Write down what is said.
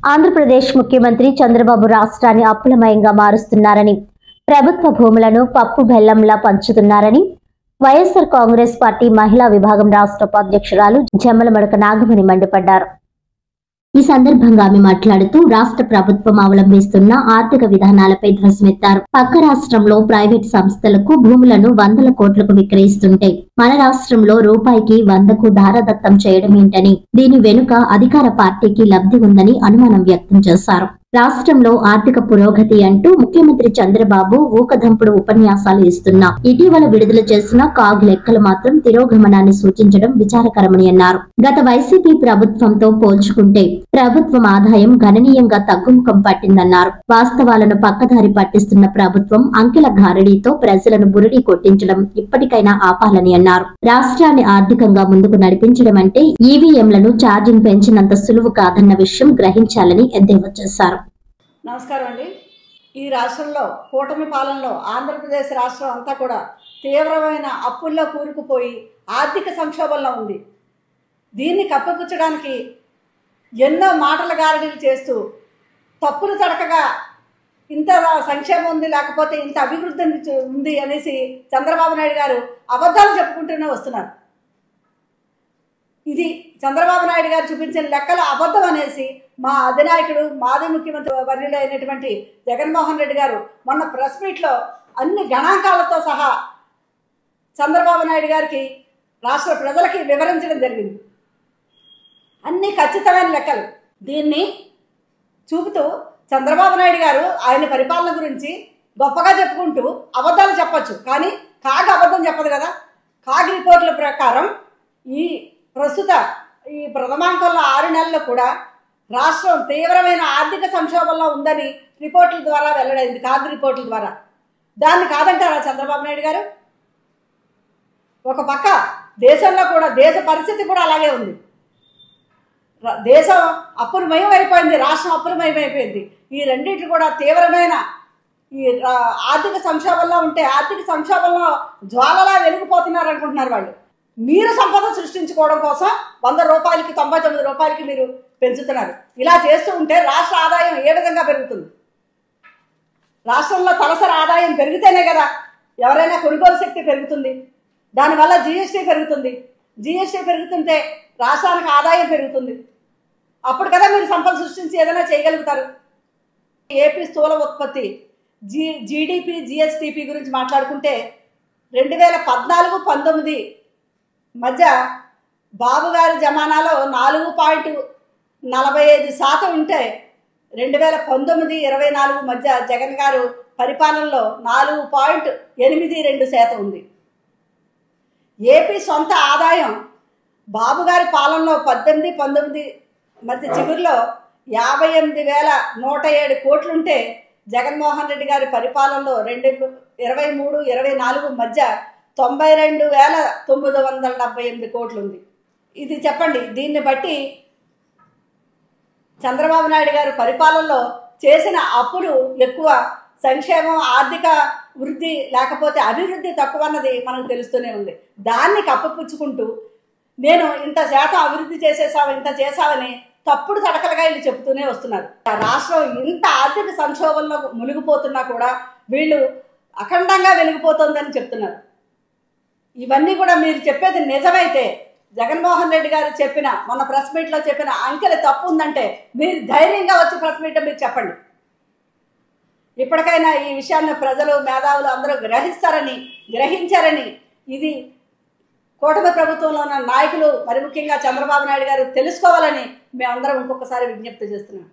ఆంధ్రప్రదేశ్ ముఖ్యమంత్రి చంద్రబాబు రాష్ట్రాన్ని అప్పులమయంగా మారుస్తున్నారని, ప్రభుత్వ భూములను పప్పు బెల్లంలా పంచుతున్నారని వైఎస్ఆర్ కాంగ్రెస్ పార్టీ మహిళా విభాగం రాష్ట్ర ఉపాధ్యక్షురాలు జమ్మలమడక నాగమణి మండిపడ్డారు. ఈ సందర్భంగా ఆమె మాట్లాడుతూ రాష్ట్ర ప్రభుత్వం అవలంబిస్తున్న ఆర్థిక విధానాలపై ధ్వజమెత్తారు. పక్క రాష్ట్రంలో ప్రైవేట్ సంస్థలకు భూములను వందల కోట్లకు విక్రయిస్తుంటే మన రాష్ట్రంలో రూపాయికి 100కు దారదత్తం చేయడమేంటని, దీని వెనుక అధికార పార్టీకి లబ్ధి ఉందని అనుమానం వ్యక్తం చేశారు. రాష్ట్రంలో ఆర్థిక పురోగతి అంటూ ముఖ్యమంత్రి చంద్రబాబు ఊకదంపుడు ఉపన్యాసాలు ఇస్తున్నా ఇటీవల విడుదల చేసిన కాగ్ లెక్కలు మాత్రం తిరోగమనాన్ని సూచించడం విచారకరమని అన్నారు. గత వైసీపీ ప్రభుత్వంతో పోల్చుకుంటే ప్రభుత్వం ఆదాయం గణనీయంగా తగ్గుముఖం పట్టిందన్నారు. వాస్తవాలను పక్కదారి పట్టిస్తున్న ప్రభుత్వం అంకెల గారడీతో ప్రజలను బురిడి కొట్టించడం ఇప్పటికైనా ఆపాలని అన్నారు. రాష్ట్రాన్ని ఆర్థికంగా ముందుకు నడిపించడం అంటే ఈవీఎంలను ఛార్జింగ్ పెంచినంత సులువు కాదన్న విషయం గ్రహించాలని ఎద్దేవా చేశారు. నమస్కారం అండి. ఈ రాష్ట్రంలో కూటమి పాలనలో ఆంధ్రప్రదేశ్ రాష్ట్రం అంతా కూడా తీవ్రమైన అప్పుల్లో కూరుకుపోయి ఆర్థిక సంక్షోభంలో ఉంది. దీన్ని కప్పిపుచ్చడానికి ఎన్నో మాటల గారడీలు చేస్తూ తప్పులు తడకగా ఇంత సంక్షేమం ఉంది, లేకపోతే ఇంత అభివృద్ధి ఉంది అనేసి చంద్రబాబు నాయుడు గారు అబద్ధాలు చెప్పుకుంటూనే వస్తున్నారు. ఇది చంద్రబాబు నాయుడు గారు చూపించిన లెక్కల అబద్ధం అనేసి మా అధినాయకుడు, మాజీ ముఖ్యమంత్రి వర్యులు అయినటువంటి జగన్మోహన్ రెడ్డి గారు మొన్న ప్రెస్ మీట్లో అన్ని గణాంకాలతో సహా చంద్రబాబు నాయుడు గారికి, రాష్ట్ర ప్రజలకి వివరించడం జరిగింది. అన్ని ఖచ్చితమైన లెక్కలు. దీన్ని చూపుతూ చంద్రబాబు నాయుడు గారు ఆయన పరిపాలన గురించి గొప్పగా చెప్పుకుంటూ అబద్ధాలు చెప్పచ్చు, కానీ కాగ్ అబద్ధం చెప్పదు కదా. కాగ్ రిపోర్టుల ప్రకారం ప్రస్తుత ఈ ప్రథమాంకంలో 6 నెలల్లో కూడా రాష్ట్రం తీవ్రమైన ఆర్థిక సంక్షోభంలో ఉందని రిపోర్టుల ద్వారా వెల్లడైంది. కాగ్ రిపోర్టుల ద్వారా. దాన్ని కాదంటారా చంద్రబాబు నాయుడు గారు? ఒక పక్క దేశంలో కూడా దేశ పరిస్థితి కూడా అలాగే ఉంది. దేశం అప్పులమయం అయిపోయింది, రాష్ట్రం అప్పులమయం అయిపోయింది. ఈ రెండింటి కూడా తీవ్రమైన ఈ ఆర్థిక సంక్షోభంలో ఉంటే ఆర్థిక సంక్షోభంలో జ్వాలలా వెలిగిపోతున్నారు అనుకుంటున్నారు వాళ్ళు. మీరు సంపద సృష్టించుకోవడం కోసం 100 రూపాయలకి 99 రూపాయలకి మీరు పెంచుతున్నారు. ఇలా చేస్తూ ఉంటే రాష్ట్ర ఆదాయం ఏ విధంగా పెరుగుతుంది? రాష్ట్రంలో తలసరి ఆదాయం పెరిగితేనే కదా ఎవరైనా కొనుగోలు శక్తి పెరుగుతుంది. దానివల్ల జీఎస్టీ పెరుగుతుంది. జీఎస్టీ పెరుగుతుంటే రాష్ట్రానికి ఆదాయం పెరుగుతుంది. అప్పుడు కదా మీరు సంపద సృష్టించి ఏదైనా చేయగలుగుతారు. ఏపీ స్థూల ఉత్పత్తి జీడిపి జిఎస్టిపి గురించి మాట్లాడుకుంటే 2014-19 మధ్య బాబు గారి జమానాలో 4.45% ఉంటే 2019-24 మధ్య జగన్ గారు పరిపాలనలో 4.82% ఉంది. ఏపీ సొంత ఆదాయం బాబు గారి పాలనలో 18-19 మధ్య చివరిలో 58,107 కోట్లుంటే జగన్మోహన్ రెడ్డి గారి పరిపాలనలో 2023-24 మధ్య 92,978 కోట్లు ఉంది. ఇది చెప్పండి. దీన్ని బట్టి చంద్రబాబు నాయుడు గారు పరిపాలనలో చేసిన అప్పులు ఎక్కువ, సంక్షేమం ఆర్థిక వృద్ధి లేకపోతే అభివృద్ధి తక్కువ అన్నది మనకు తెలుస్తూనే ఉంది. దాన్ని కప్పపుచ్చుకుంటూ నేను ఇంత శాతం అభివృద్ధి చేసేసావు, ఇంత చేసావని తప్పుడు తడకలుగా వీళ్ళు చెబుతూనే వస్తున్నారు. రాష్ట్రం ఇంత ఆర్థిక సంక్షోభంలో మునిగిపోతున్నా కూడా వీళ్ళు అఖండంగా వెలిగిపోతుందని చెప్తున్నారు. ఇవన్నీ కూడా మీరు చెప్పేది నిజమైతే జగన్మోహన్ రెడ్డి గారు చెప్పిన మొన్న ప్రెస్ మీట్లో చెప్పిన అంకెలు తప్పు ఉందంటే మీరు ధైర్యంగా వచ్చి ప్రెస్ మీట్లో మీరు చెప్పండి. ఇప్పటికైనా ఈ విషయాన్ని ప్రజలు, మేధావులు అందరూ గ్రహించారని ఇది కూటమి ప్రభుత్వంలో ఉన్న నాయకులు, మరి ముఖ్యంగా చంద్రబాబు నాయుడు గారు తెలుసుకోవాలని మేమందరం ఇంకొకసారి విజ్ఞప్తి చేస్తున్నాం.